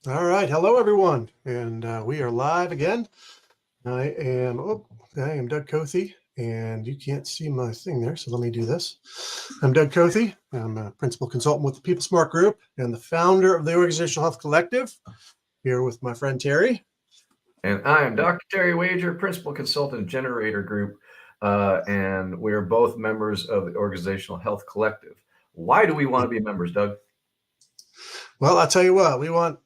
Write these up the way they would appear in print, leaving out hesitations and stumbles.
All right. Hello, everyone. And we are live again. I am Doug Cothe, and you can't see my thing there. So let me do this. I'm Doug Cothe. I'm a principal consultant with the People Smart Group and the founder of the Organizational Health Collective, here with my friend Terry. And I am Dr. Terry Wager, Principal Consultant at Generator Group, and we are both members of the Organizational Health Collective. Why do we want to be members, Doug? Well, I'll tell you what, we want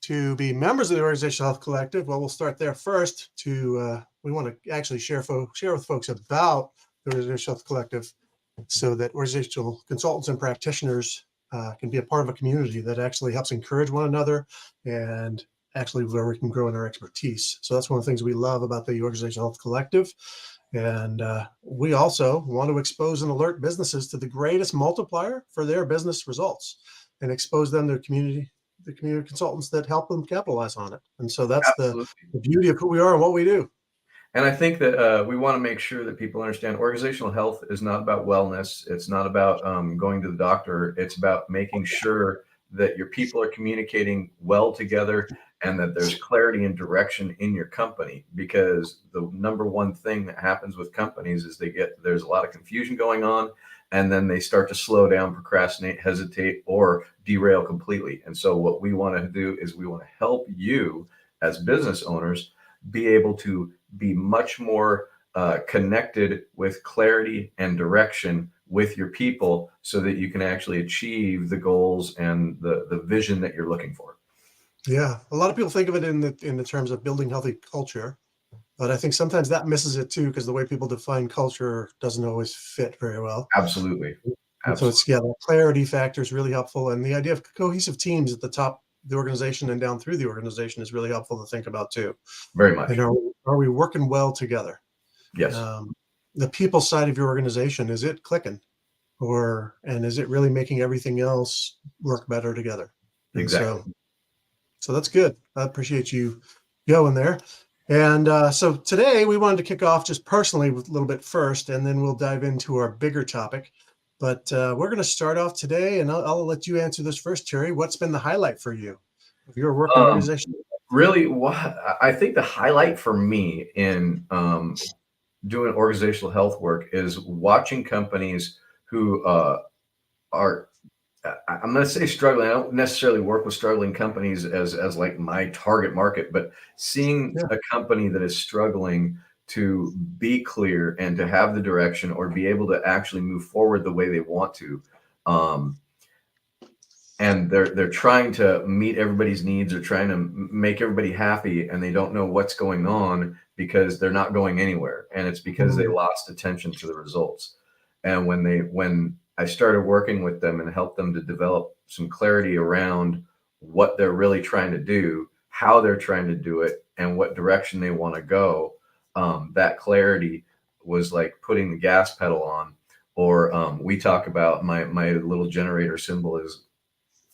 to be members of the Organizational Health Collective. Well, we'll start there first. We want to actually share with folks about the Organizational Health Collective, so that organizational consultants and practitioners can be a part of a community that actually helps encourage one another and actually where we can grow in our expertise. So that's one of the things we love about the Organizational Health Collective. And we also want to expose and alert businesses to the greatest multiplier for their business results and expose them to the community consultants that help them capitalize on it. And so that's the Absolutely. beauty of who we are and what we do. And I think that we want to make sure that people understand organizational health is not about wellness. It's not about going to the doctor. It's about making sure that your people are communicating well together and that there's clarity and direction in your company. Because the number one thing that happens with companies is there's a lot of confusion going on, and then they start to slow down, procrastinate, hesitate, or derail completely. And so what we want to do is we want to help you as business owners be able to be much more connected with clarity and direction with your people so that you can actually achieve the goals and the vision that you're looking for. Yeah, a lot of people think of it in the terms of building healthy culture, but I think sometimes that misses it too, because the way people define culture doesn't always fit very well. Absolutely. And so Absolutely. the clarity factor is really helpful, and the idea of cohesive teams at the top of the organization and down through the organization is really helpful to think about too. Very And much. are we working well together? Yes. Um, the people side of your organization, is it clicking, and is it really making everything else work better together? And Exactly. so that's good. I appreciate you going there. And so today we wanted to kick off just personally with a little bit first, and then we'll dive into our bigger topic. But we're going to start off today, and I'll let you answer this first, Terry. What's been the highlight for you of your work in Um, organization? really, I think the highlight for me in doing organizational health work is watching companies who are I'm going to say struggling. I don't necessarily work with struggling companies as like my target market, but seeing Yeah. a company that is struggling to be clear and to have the direction or be able to actually move forward the way they want to. Um, and they're trying to meet everybody's needs or trying to make everybody happy, and they don't know what's going on because they're not going anywhere, and it's because they Mm, lost attention to the results. And when I started working with them and helped them to develop some clarity around what they're really trying to do, how they're trying to do it, and what direction they want to go, that clarity was like putting the gas pedal on. Or we talk about my little generator symbol is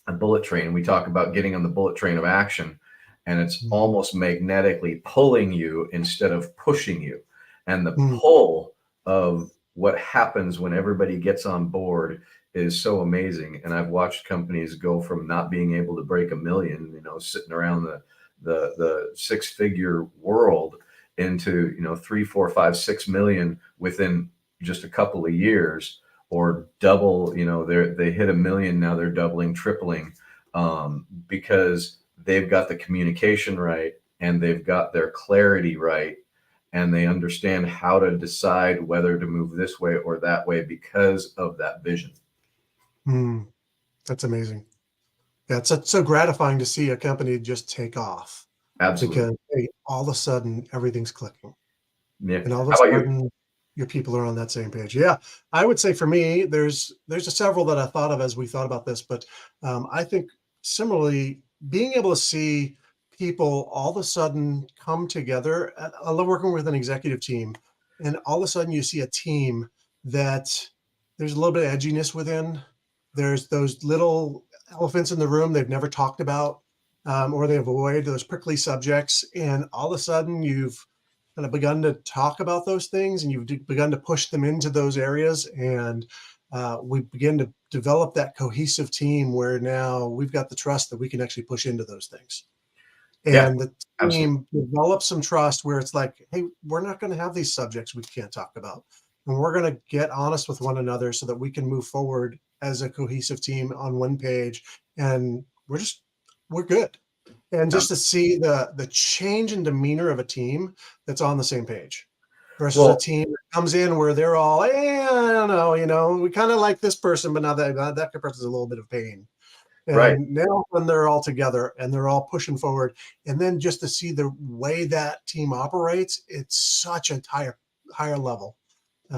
a bullet train. We talk about getting on the bullet train of action, and it's mm, almost magnetically pulling you instead of pushing you. And the mm. pull of what happens when everybody gets on board is so amazing. And I've watched companies go from not being able to break a million, sitting around the six-figure world into 3, 4, 5, 6 million within just a couple of years, or double. They hit a million, now they're doubling, tripling, because they've got the communication right and they've got their clarity right, and they understand how to decide whether to move this way or that way because of that vision. Mm. That's amazing. Yeah, it's so gratifying to see a company just take off, Absolutely. because hey, all of a sudden everything's clicking, Yeah. and all of a How about you? sudden your people are on that same page. Yeah, I would say for me, there's a several that I thought of as we thought about this, but I think similarly, being able to see people all of a sudden come together. I love working with an executive team, and all of a sudden you see a team that there's a little bit of edginess within. There's those little elephants in the room they've never talked about, or they avoid those prickly subjects, and all of a sudden you've kind of begun to talk about those things, and you've begun to push them into those areas. And we begin to develop that cohesive team where now we've got the trust that we can actually push into those things. Yeah, And the absolutely. team develops some trust where it's like, hey, we're not going to have these subjects we can't talk about. And we're going to get honest with one another so that we can move forward as a cohesive team on one page. And we're good. And Yeah. just to see the change in demeanor of a team that's on the same page versus a Well, team that comes in where they're all, I don't know, we kind of like this person, but now that person's a little bit of pain. right. And now when they're all together and they're all pushing forward, and then just to see the way that team operates, it's such a higher level.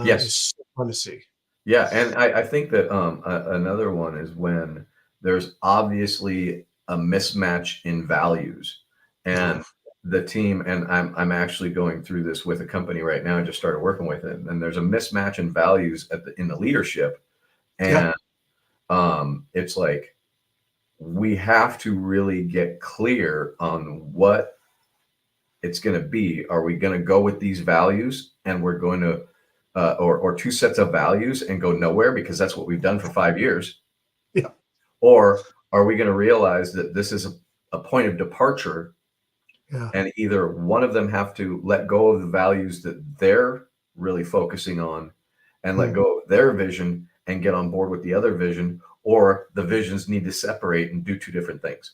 Yes. It's so fun to see. Yeah, and I think that another one is when there's obviously a mismatch in values, and Oh, the team. And I'm actually going through this with a company right now. I just started working with it, and there's a mismatch in values in the leadership, yeah, and it's like we have to really get clear on what it's going to be. Are we going to go with these values, and we're going to or two sets of values and go nowhere because that's what we've done for 5 years? yeah, Or are we going to realize that this is a point of departure, yeah, and either one of them have to let go of the values that they're really focusing on and let mm, go of their vision and get on board with the other vision, or the visions need to separate and do two different things?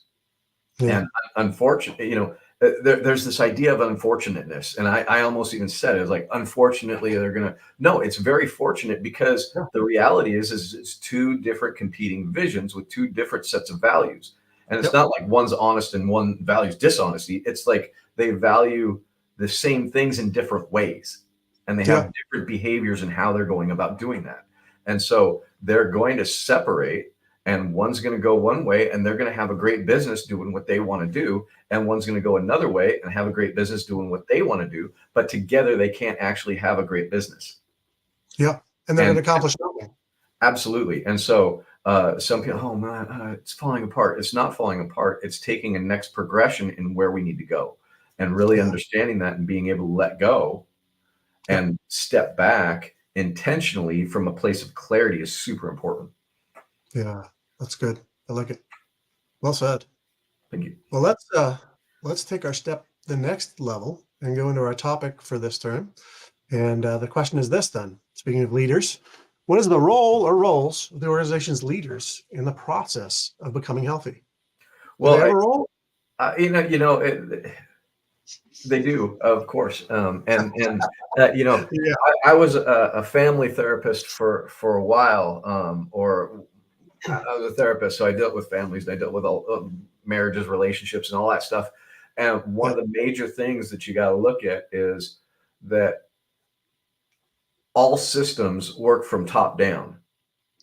yeah, And unfortunately, there's this idea of unfortunateness. And I almost even said it, like, unfortunately, they're going to, no, it's very fortunate, because yeah, the reality is it's two different competing visions with two different sets of values. And it's yep, not like one's honest and one values dishonesty. It's like they value the same things in different ways, and they yeah, have different behaviors in how they're going about doing that. And so they're going to separate, and one's going to go one way and they're going to have a great business doing what they want to do, and one's going to go another way and have a great business doing what they want to do, but together they can't actually have a great business. yeah. And they're going And to accomplish nothing. absolutely. And so some people, oh man, it's falling apart. It's not falling apart. It's taking a next progression in where we need to go, and really Yeah, understanding that and being able to let go yep, and step back intentionally from a place of clarity is super important. yeah. That's good. I like it. Well said. Thank you. Well, let's take our step the next level and go into our topic for this term. And the question is this then, speaking of leaders, what is the role or roles of the organization's leaders in the process of becoming healthy? Do they Well, have a role? they do, of course. You know, Yeah. I was a family therapist for a while, or I was a therapist, so I dealt with families. I dealt with all marriages, relationships, and all that stuff. And one Yeah. of the major things that you got to look at is that all systems work from top down.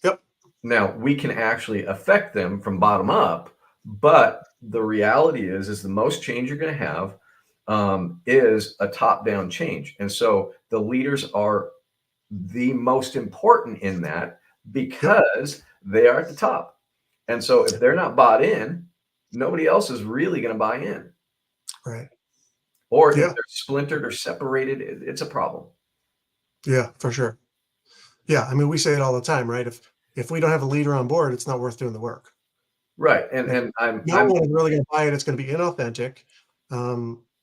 Yep. Now, we can actually affect them from bottom up, but the reality is the most change you're going to have is a top down change. And so the leaders are the most important in that, Yep. because they are at the top. And so if they're not bought in, nobody else is really going to buy in. Right. Or if Yeah. they're splintered or separated, it's a problem. Yeah, for sure. Yeah. I mean, we say it all the time, right? If we don't have a leader on board, it's not worth doing the work. Right. And And and I'm no I'm one is really going to buy it. It's going to be inauthentic.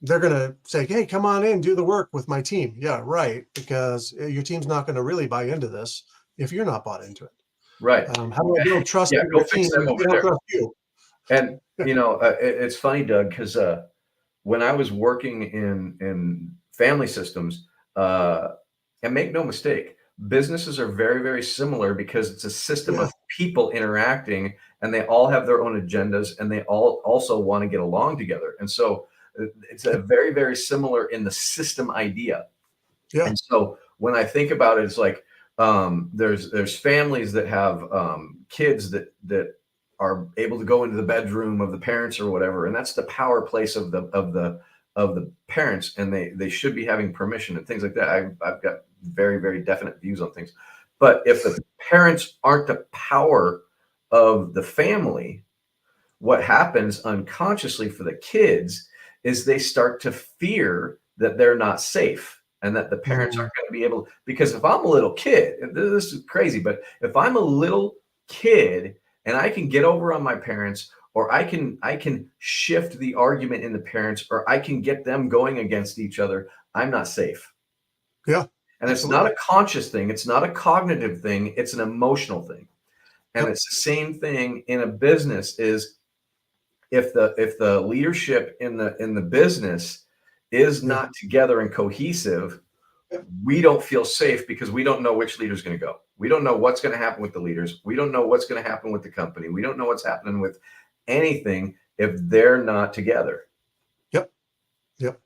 They're going to say, "Hey, come on in, do the work with my team." Yeah, right. Because your team's not going to really buy into this if you're not bought into it. right. How do I build trust Yeah, in go your fix team them if over they don't there. trust you? And it's funny, Doug, because when I was working in family systems, uh, and make no mistake, businesses are very, very similar, because it's a system Yeah, of people interacting, and they all have their own agendas, and they all also want to get along together. And so it's a very, very similar in the system idea. yeah, And so when I think about it, it's like there's families that have kids that are able to go into the bedroom of the parents or whatever, and that's the power place of the parents, and they should be having permission and things like that. I've got very, very definite views on things. But if the parents aren't the power of the family, what happens unconsciously for the kids is they start to fear that they're not safe, and that the parents Mhm. aren't going to be able, because if I'm a little kid, and this is crazy, but if I'm a little kid and I can get over on my parents, or I can shift the argument in the parents, or I can get them going against each other, I'm not safe. Yeah, And it's not absolutely. a conscious thing, it's not a cognitive thing, it's an emotional thing. And Yep. it's the same thing in a business. Is if the leadership in the business is Yeah. not together and cohesive, Yep. we don't feel safe because we don't know which leader's going to go. We don't know what's going to happen with the leaders. We don't know what's going to happen with the company. We don't know what's happening with anything if they're not together. Yep. Yep.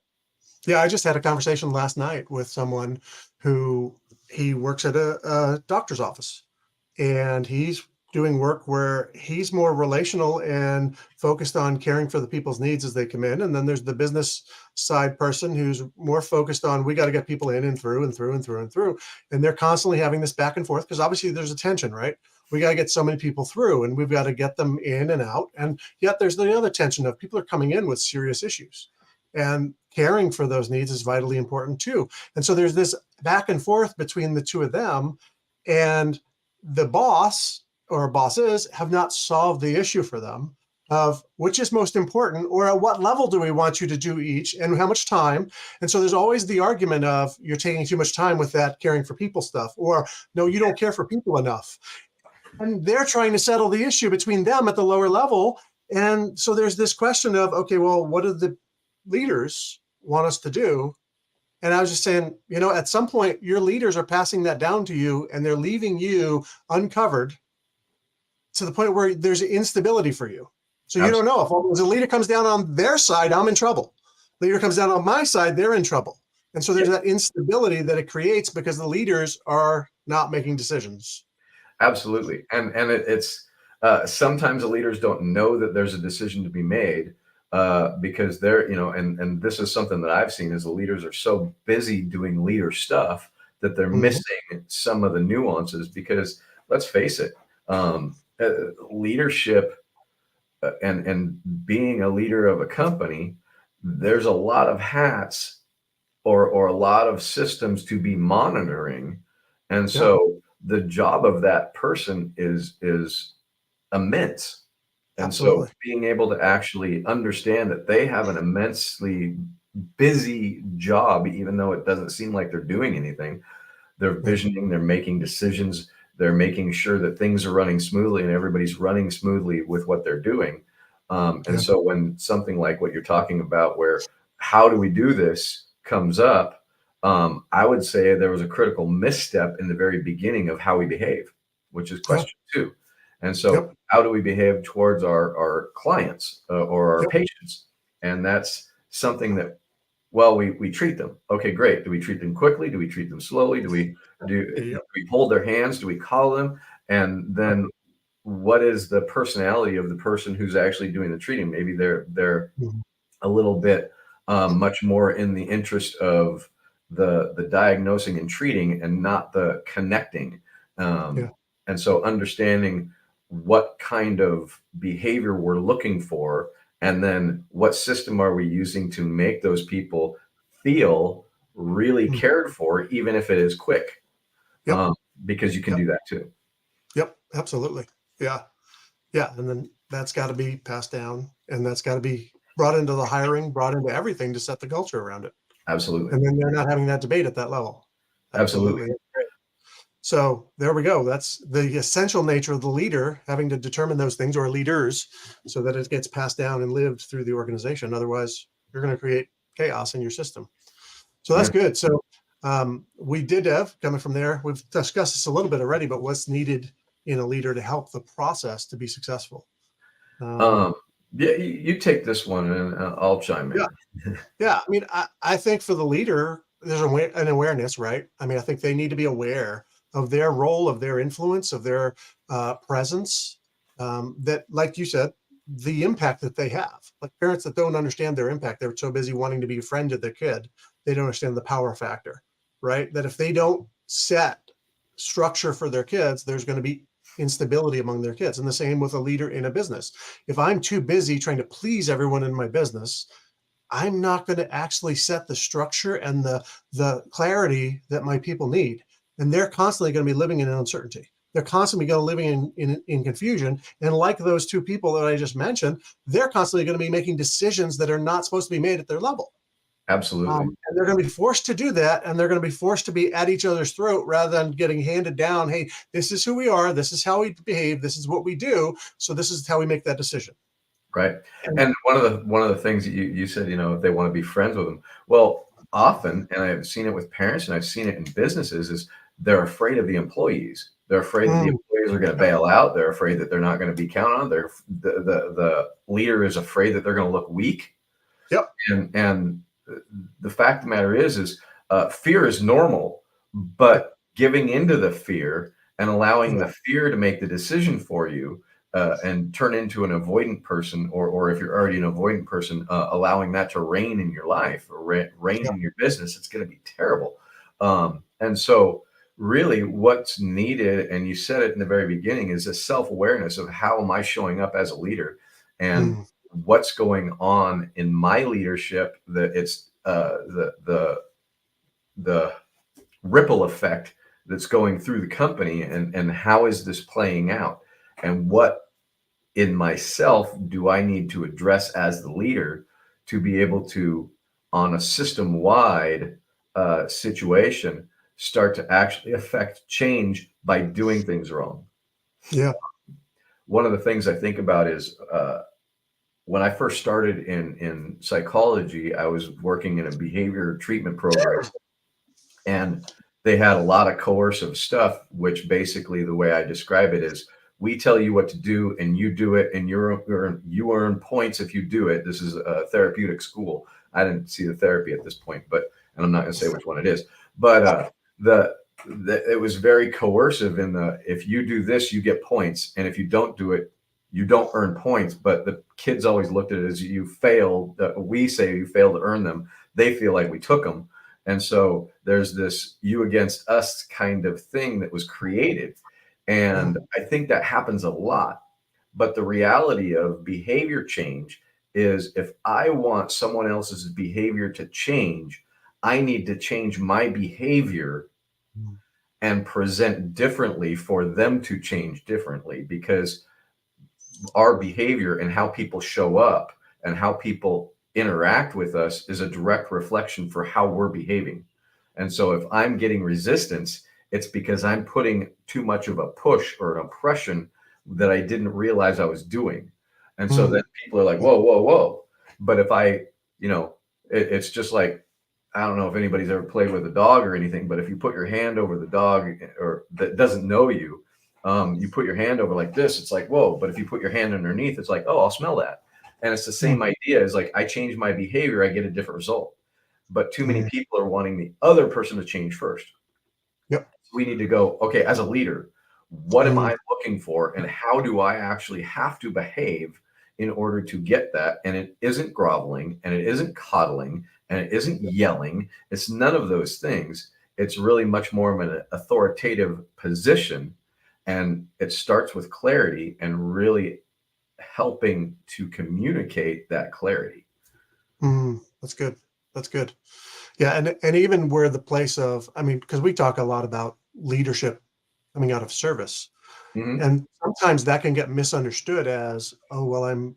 Yeah, I just had a conversation last night with someone who he works at a doctor's office, and he's doing work where he's more relational and focused on caring for the people's needs as they come in. And then there's the business side person who's more focused on we got to get people in and through and through and through and through. And they're constantly having this back and forth because obviously there's a tension, right? We got to get so many people through and we've got to get them in and out. And yet there's the other tension of people are coming in with serious issues. And caring for those needs is vitally important too. And so there's this back and forth between the two of them. And the boss or bosses have not solved the issue for them of which is most important or at what level do we want you to do each and how much time. And so there's always the argument of you're taking too much time with that caring for people stuff, or no, you don't care for people enough. And they're trying to settle the issue between them at the lower level. And so there's this question of, okay, well, what do the leaders want us to do? And I was just saying, at some point, your leaders are passing that down to you and they're leaving you uncovered to the point where there's instability for you. So you don't know if a leader comes down on their side, I'm in trouble. Leader comes down on my side, they're in trouble. And so there's that instability that it creates because the leaders are not making decisions. Absolutely. And it's sometimes the leaders don't know that there's a decision to be made because they're, and this is something that I've seen is the leaders are so busy doing leader stuff that they're Mhm. missing some of the nuances because let's face it, leadership and being a leader of a company, there's a lot of hats or a lot of systems to be monitoring. And Yeah, so the job of that person is immense. And so absolutely. being able to actually understand that they have an immensely busy job, even though it doesn't seem like they're doing anything, they're Yeah, visioning, they're making decisions, they're making sure that things are running smoothly and everybody's running smoothly with what they're doing. And yeah, so when something like what you're talking about, where how do we do this comes up, I would say there was a critical misstep in the very beginning of how we behave, which is yeah, question two. And so yep, how do we behave towards our clients or our yep, patients? And that's something that well, we treat them. Okay, great. Do we treat them quickly? Do we treat them slowly? Do yep, we hold their hands? Do we call them? And then what is the personality of the person who's actually doing the treating? Maybe they're mhm, a little bit much more in the interest of the diagnosing and treating and not the connecting. yeah, And so understanding what kind of behavior we're looking for and then what system are we using to make those people feel really mm, cared for, even if it is quick, yep, um, because you can yep, do that too. yep, absolutely. Yeah, yeah. And then that's got to be passed down and that's got to be brought into the hiring, brought into everything to set the culture around it. Absolutely. And then they're not having that debate at that level. Absolutely. Absolutely. So there we go. That's the essential nature of the leader having to determine those things or leaders so that it gets passed down and lived through the organization. Otherwise, you're going to create chaos in your system. So that's Yeah. good. So we did have coming from there. We've discussed this a little bit already, but what's needed in a leader to help the process to be successful? Um, Um, yeah, you take this one and I'll chime yeah, in. yeah. I mean, I think for the leader, there's an awareness, right? I mean, I think they need to be aware of their role, of their influence, of their presence. That, like you said, the impact that they have. Like parents that don't understand their impact, they're so busy wanting to be a friend to their kid, they don't understand the power factor, right? That if they don't set structure for their kids, there's going to be instability among their kids. And the same with a leader in a business. If I'm too busy trying to please everyone in my business, I'm not going to actually set the structure and the clarity that my people need. And they're constantly going to be living in uncertainty. They're constantly going to living in confusion. And like those two people that I just mentioned, they're constantly going to be making decisions that are not supposed to be made at their level. Absolutely. And they're going to be forced to do that. And they're going to be forced to be at each other's throat rather than getting handed down. Hey, this is who we are. This is how we behave. This is what we do. So this is how we make that decision. Right. And one of the things that you said, if they want to be friends with them. Well, often, and I've seen it with parents and I've seen it in businesses, is they're afraid of the employees. They're afraid that the employees are going to bail out. They're afraid that they're not going to be counted on. The leader is afraid that they're going to look weak. Yep. And the fact of the matter is fear is normal, but giving into the fear and allowing the fear to make the decision for you and turn into an avoidant person, or if you're already an avoidant person, allowing that to reign in your life or reign in your business, it's going to be terrible. And so really what's needed, and you said it in the very beginning, is a self-awareness of how am I showing up as a leader and what's going on in my leadership, that it's the ripple effect that's going through the company, and how is this playing out, and what in myself do I need to address as the leader to be able to, on a system-wide situation, start to actually affect change by doing things wrong. Yeah. One of the things I think about is when I first started in psychology, I was working in a behavior treatment program, and they had a lot of coercive stuff, which basically the way I describe it is, we tell you what to do and you do it, and you earn points if you do it. This is a therapeutic school. I didn't see the therapy at this point, and I'm not going to say which one it is, but it was very coercive in if you do this, you get points, and if you don't do it, you don't earn points. But the kids always looked at it as you failed. We say you failed to earn them. They feel like we took them. And so there's this you against us kind of thing that was created. And I think that happens a lot. But the reality of behavior change is, if I want someone else's behavior to change, I need to change my behavior and present differently for them to change differently, because our behavior and how people show up and how people interact with us is a direct reflection for how we're behaving. And so if I'm getting resistance, it's because I'm putting too much of a push or an oppression that I didn't realize I was doing. And so then people are like, whoa, whoa, whoa. But if it's just like, I don't know if anybody's ever played with a dog or anything, but if you put your hand over the dog, or that doesn't know you, you put your hand over like this, it's like, whoa. But if you put your hand underneath, it's like, oh, I'll smell that. And it's the same idea. Is like, I change my behavior, I get a different result. But too many people are wanting the other person to change first. Yep. We need to go, okay, as a leader, what am I looking for, and how do I actually have to behave in order to get that? And it isn't groveling, and it isn't coddling, and it isn't yelling. It's none of those things. It's really much more of an authoritative position. And it starts with clarity and really helping to communicate that clarity. That's good. That's good. Yeah. And even where the place of, because we talk a lot about leadership coming out of service. And sometimes that can get misunderstood as, oh, well, I'm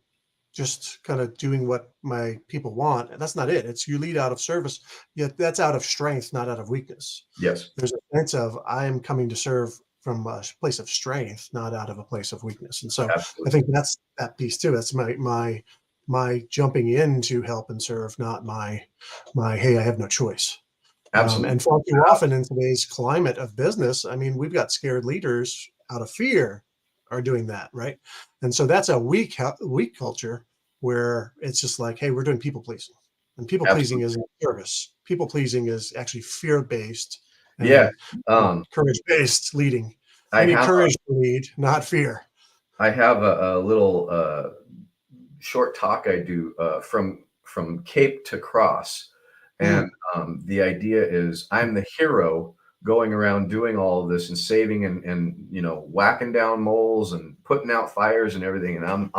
just kind of doing what my people want. And that's not it. It's you lead out of service, yet that's out of strength, not out of weakness. Yes. There's a sense of, I am coming to serve from a place of strength, not out of a place of weakness. And so absolutely. I think that's that piece too. That's my jumping in to help and serve, not my, hey, I have no choice. Absolutely. And far too often in today's climate of business, we've got scared leaders out of fear are doing that, right? And so that's a weak culture where it's just like, hey, we're doing people pleasing, and people pleasing isn't service. People pleasing is actually fear based. Courage based leading. I need courage to lead, not fear. I have a little short talk I do from Cape to Cross. And the idea is, I'm the hero going around doing all of this and saving and whacking down moles and putting out fires and everything. And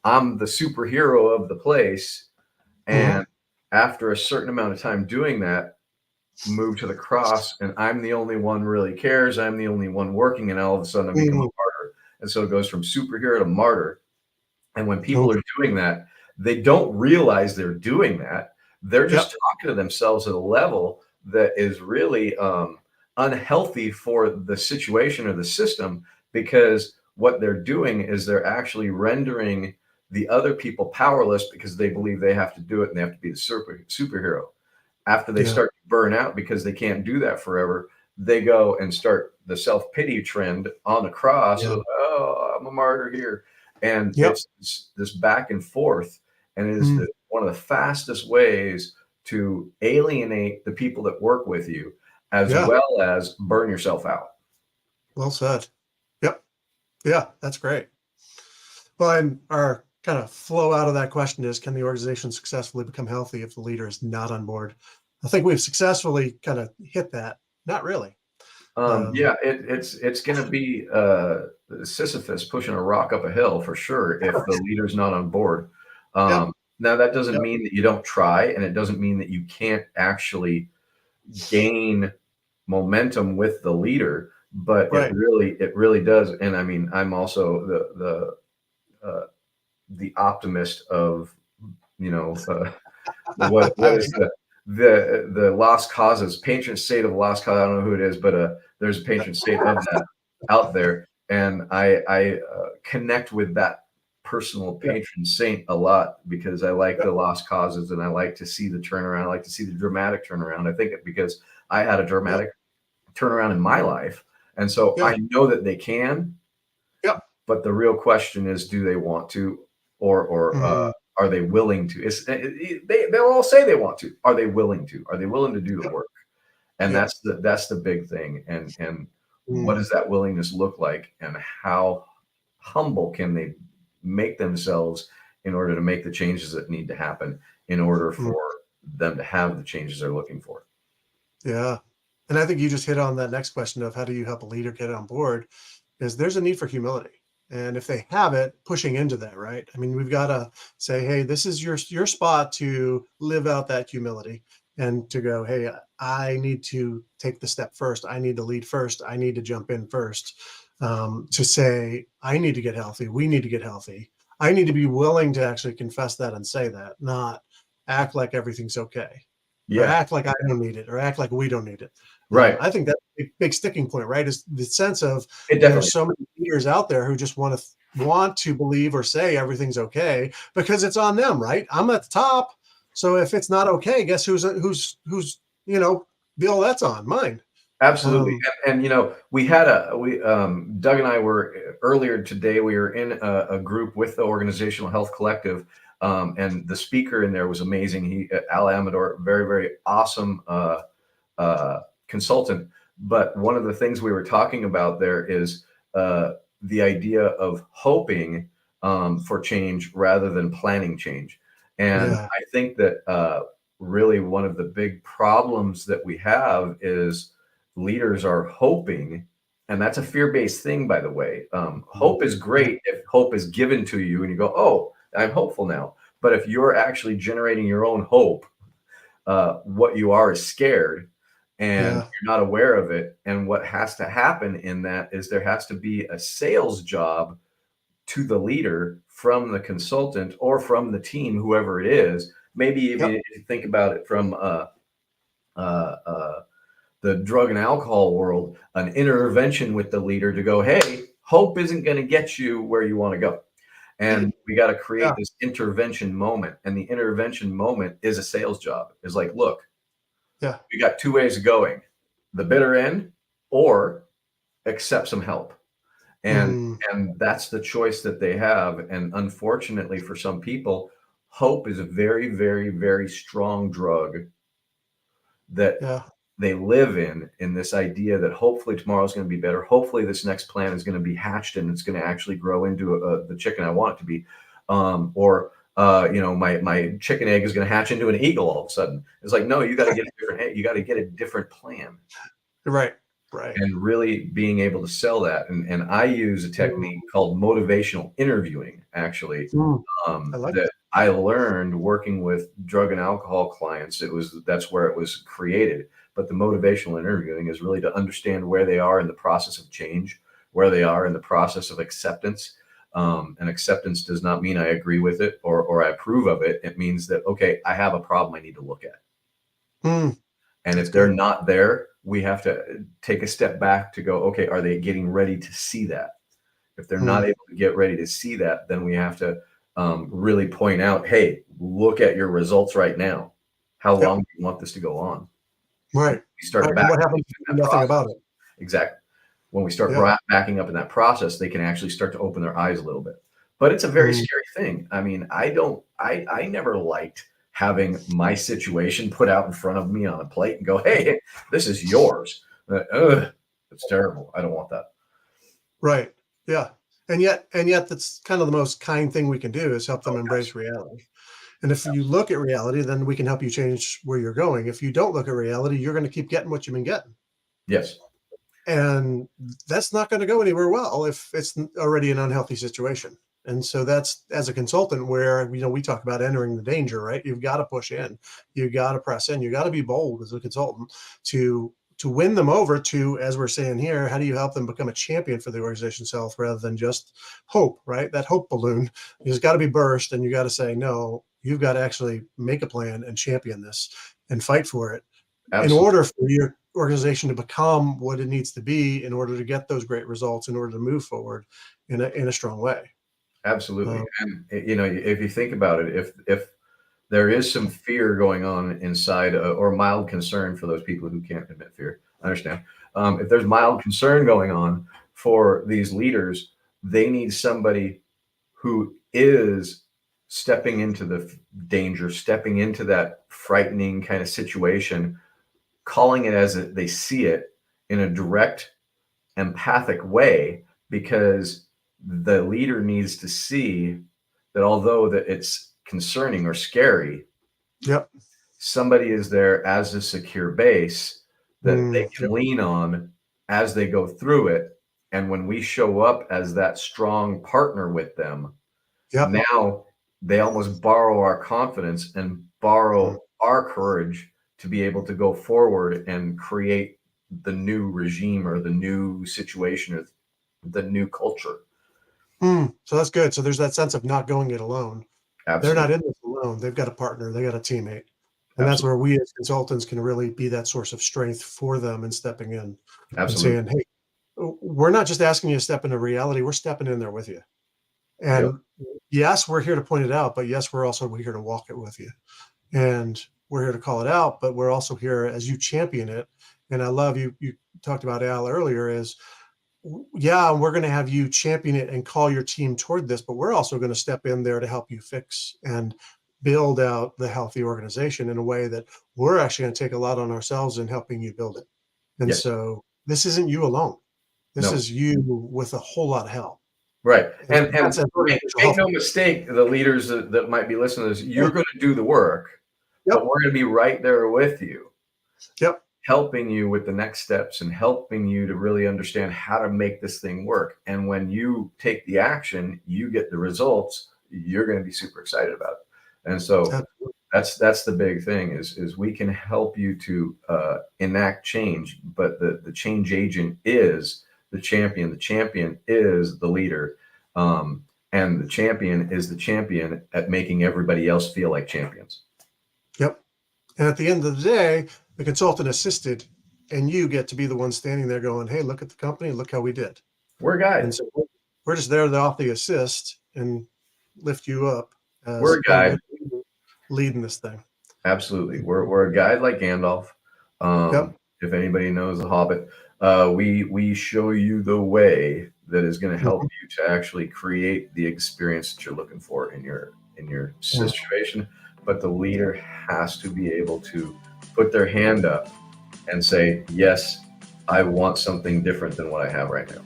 I'm the superhero of the place. Mhm. And after a certain amount of time doing that, move to the cross, and I'm the only one really cares. I'm the only one working, and all of a sudden I become a Mhm. martyr. And so it goes from superhero to martyr. And when people Okay. are doing that, they don't realize they're doing that. They're just Yep. talking to themselves at a level that is really unhealthy for the situation or the system, because what they're doing is they're actually rendering the other people powerless because they believe they have to do it and they have to be the superhero. After they Yeah. start to burn out because they can't do that forever, they go and start the self-pity trend on the cross Yeah. of, oh, I'm a martyr here. And Yep. it's this back and forth. And it is Mm. one of the fastest ways to alienate the people that work with you, as Yeah. well as burn yourself out. Well said. Yep. Yeah. That's great. Well, and our kind of flow out of that question is, can the organization successfully become healthy if the leader is not on board? I think we've successfully kind of hit that. Not really. Yeah, it's going to be Sisyphus pushing a rock up a hill for sure if the leader's not on board. Yep. Now, that doesn't Yep. mean that you don't try, and it doesn't mean that you can't actually gain momentum with the leader, but Right. it really does. And I mean, I'm also the optimist of, you know, what is the lost causes, patron saint of lost cause. I don't know who it is, but there's a patron saint of that out there, and I connect with that personal Yeah. patron saint a lot because I like the lost causes and I like to see the turnaround. I like to see the dramatic turnaround. I think it because I had a Yep. dramatic turnaround in my life, and so Yeah. I know that they can. Yep. But the real question is, do they want to, or Mhm. are they willing to? They'll all say they want to. Are they willing to? Are they willing to do the Yep. work? And Yep. that's the big thing. And what Mm. does that willingness look like? And how humble can they make themselves in order to make the changes that need to happen in order Mm. for them to have the changes they're looking for? Yeah. And I think you just hit on that next question of how do you help a leader get on board? Is there's a need for humility. And if they have it, pushing into that, right? I mean, we've got to say, hey, this is your spot to live out that humility and to go, hey, I need to take the step first. I need to lead first. I need to jump in first. To say, I need to get healthy. We need to get healthy. I need to be willing to actually confess that and say that, not act like everything's okay, or Yeah, act like I don't need it, or act like we don't need it. right. I think that's a big sticking point, right? Is the sense of It definitely. there's so many leaders out there who just want to believe or say everything's okay because it's on them, right? I'm at the top, so if it's not okay, guess who's bill that's on mine. Absolutely. Um, And you know, we Doug and I were earlier today, we were in a group with the Organizational Health Collective, and the speaker in there was amazing. Al Amador, very, very awesome uh, consultant. But one of the things we were talking about there is the idea of hoping for change rather than planning change. And yeah, I think that really one of the big problems that we have is leaders are hoping, and that's a fear-based thing, by the way. mm, Hope is yeah, great if hope is given to you and you go, oh, I'm hopeful now. But if you're actually generating your own hope, what you are is scared and yeah, you're not aware of it. And what has to happen in that is there has to be a sales job to the leader from the consultant or from the team, whoever it is. Maybe even yep, if you think about it from uh, uh, the drug and alcohol world, an intervention with the leader to go, hey, hope isn't going to get you where you want to go. right, And we got to yeah, create this intervention moment. And the intervention moment is a sales job. Is like, look, yeah, we got two ways of going, the bitter end or accept some help. And mm, and that's the choice that they have. And unfortunately for some people, hope is a very, very, very strong drug that yeah, they live in this idea that hopefully tomorrow is going to be better. Hopefully this next plan is going to be hatched and it's going to actually grow into the chicken I want it to be. Or my chicken egg is going to hatch into an eagle all of a sudden. It's like, no, you got to get a different egg. You got to get a different plan. right. Right. and really being able to sell that. And I use a technique called motivational interviewing, actually, I like that I learned working with drug and alcohol clients. That's where it was created. But the motivational interviewing is really to understand where they are in the process of change, where they are in the process of acceptance. And acceptance does not mean I agree with it or I approve of it. It means that, okay, I have a problem I need to look at. that. And if they're not there, we have to take a step back to go, okay, are they getting ready to see that? If they're not able to get ready to see that, then we have to really point out, hey, look at your results right now. How long do you want this to go on? Right. We start Right. backing What up happens in if that you do nothing about process. it? Exactly. When we start Yeah. backing up in that process, they can actually start to open their eyes a little bit. But it's a very scary thing. I mean, I never liked having my situation put out in front of me on a plate and go, hey, this is yours. It's terrible. I don't want that. Right. Yeah. And yet that's kind of the most kind thing we can do is help them embrace reality. And if you look at reality, then we can help you change where you're going. If you don't look at reality, you're going to keep getting what you've been getting. Yes. And that's not going to go anywhere well if it's already an unhealthy situation. And so that's, as a consultant, where we talk about entering the danger, right? You've got to push in, you got to press in, you got to be bold as a consultant to win them over to, as we're saying here, how do you help them become a champion for the organization's health rather than just hope, right? That hope balloon has got to be burst, and you got to say, no, you've got to actually make a plan and champion this and fight for it in Absolutely. order for your organization to become what it needs to be in order to get those great results, in order to move forward in a strong way. Absolutely. And if you think about it, if there is some fear going on inside, or mild concern for those people who can't admit fear, I understand. If there's mild concern going on for these leaders, they need somebody who is stepping into the danger, stepping into that frightening kind of situation, calling it as they see it in a direct, empathic way, because the leader needs to see that although that it's concerning or scary, Yep. somebody is there as a secure base that they can Yep. lean on as they go through it. And when we show up as that strong partner with them, Yep. now they almost borrow our confidence and borrow our courage to be able to go forward and create the new regime or the new situation or the new culture. So that's good. So there's that sense of not going it alone. They're not Absolutely. in this alone. They've got a partner. They got a teammate. And that's Absolutely. where we as consultants can really be that source of strength for them and stepping in and Absolutely. saying, hey, we're not just asking you to step into reality. We're stepping in there with you. Yep. And yes, we're here to point it out, but yes, we're also here to walk it with you. And we're here to call it out, but we're also here as you champion it. And I love you talked about Al earlier is, yeah, we're going to have you champion it and call your team toward this, but we're also going to step in there to help you fix and build out the healthy organization in a way that we're actually going to take a lot on ourselves in helping you build it. And Yes. so this isn't you alone. This No. is you with a whole lot of help. Right. And that's an make organizational health. no mistake, the leaders that might be listening to this, you're going to do the work, Yep. but we're going to be right there with you. Yep. Helping you with the next steps and helping you to really understand how to make this thing work. And when you take the action, you get the results, you're going to be super excited about it. And so that's the big thing is we can help you to enact change, but the change agent is the champion. The champion is the leader. And the champion is the champion at making everybody else feel like champions. Yep. And at the end of the day, the consultant assisted, and you get to be the one standing there going, hey, look at the company, look how we did. We're a guide. And so we're just there to offer the assist and lift you up. We're a guide. Leading this thing. Absolutely. We're a guide like Gandalf. Yep. If anybody knows The Hobbit, we show you the way that is going to help you to actually create the experience that you're looking for in your situation. But the leader has to be able to put their hand up and say, yes, I want something different than what I have right now.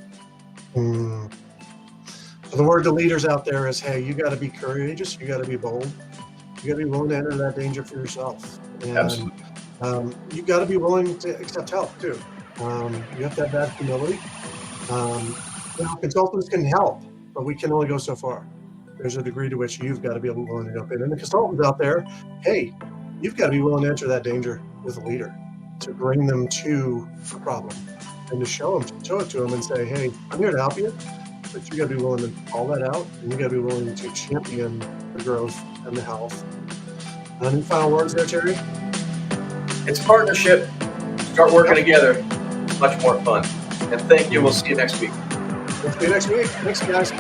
So the word to leaders out there is, hey, you got to be courageous. You got to be bold. You got to be willing to enter that danger for yourself. And Absolutely. you got to be willing to accept help too. You have to have that humility. Consultants can help, but we can only go so far. There's a degree to which you've got to be willing to jump in. And the consultants out there, hey, you've got to be willing to enter that danger with a leader to bring them to a problem and to show it to them and say, hey, I'm here to help you, but you got to be willing to call that out, and you got to be willing to champion the growth and the health. Any final words there, Terry? It's partnership. Start working together. It's much more fun. And thank you. We'll see you next week. We'll see you next week. Thanks, guys.